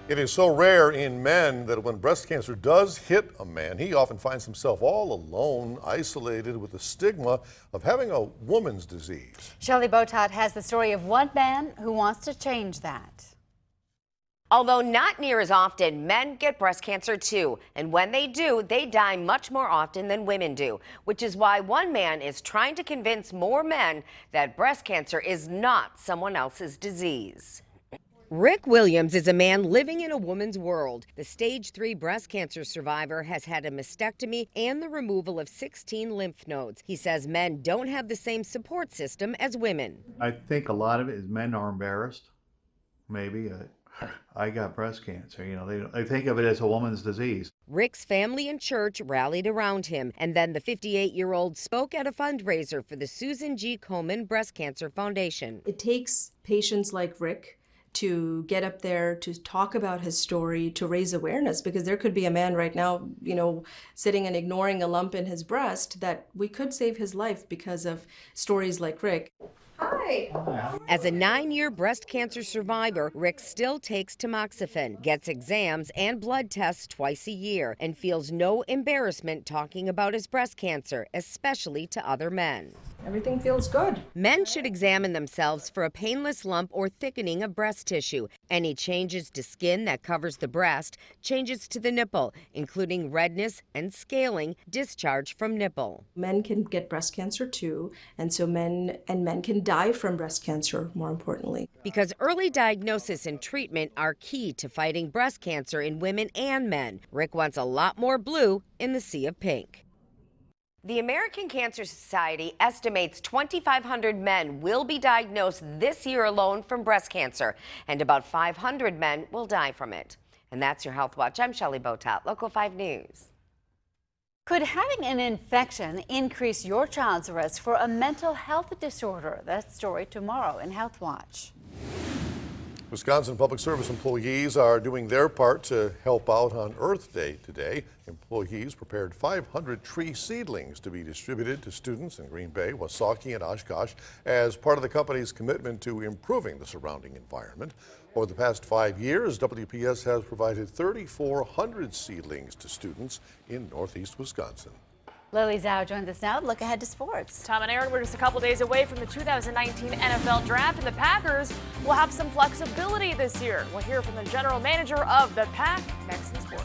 It is so rare in men that when breast cancer does hit a man, he often finds himself all alone, isolated with the stigma of having a woman's disease. Shelley Botat has the story of one man who wants to change that. Although not near as often, men get breast cancer too. And when they do, they die much more often than women do, which is why one man is trying to convince more men that breast cancer is not someone else's disease. Rick Williams is a man living in a woman's world. The stage 3 breast cancer survivor has had a mastectomy and the removal of 16 lymph nodes. He says men don't have the same support system as women. I think a lot of it is men are embarrassed. Maybe I got breast cancer. You know, they think of it as a woman's disease. Rick's family and church rallied around him, and then the 58-year-old spoke at a fundraiser for the Susan G. Komen Breast Cancer Foundation. It takes patients like Rick to get up there, to talk about his story, to raise awareness, because there could be a man right now, you know, sitting and ignoring a lump in his breast that we could save his life because of stories like Rick. Hi. As a 9-year breast cancer survivor, Rick still takes tamoxifen, gets exams and blood tests twice a year, and feels no embarrassment talking about his breast cancer, especially to other men. Everything feels good. Men should examine themselves for a painless lump or thickening of breast tissue. Any changes to skin that covers the breast, changes to the nipple, including redness and scaling, discharge from nipple. Men can get breast cancer too, and so men can die from breast cancer, more importantly. Because early diagnosis and treatment are key to fighting breast cancer in women and men. Rick wants a lot more blue in the sea of pink. The American Cancer Society estimates 2,500 men will be diagnosed this year alone from breast cancer, and about 500 men will die from it. And that's your Health Watch. I'm Shelley Botat, Local 5 News. Could having an infection increase your child's risk for a mental health disorder? That story tomorrow in Health Watch. Wisconsin Public Service employees are doing their part to help out on Earth Day today. Employees prepared 500 tree seedlings to be distributed to students in Green Bay, Wasaukie, and Oshkosh as part of the company's commitment to improving the surrounding environment. Over the past 5 years, WPS has provided 3,400 seedlings to students in northeast Wisconsin. Lily Zhao joins us now. Look ahead to sports. Tom and Aaron, we're just a couple days away from the 2019 NFL Draft, and the Packers will have some flexibility this year. We'll hear from the general manager of the Pack next in sports.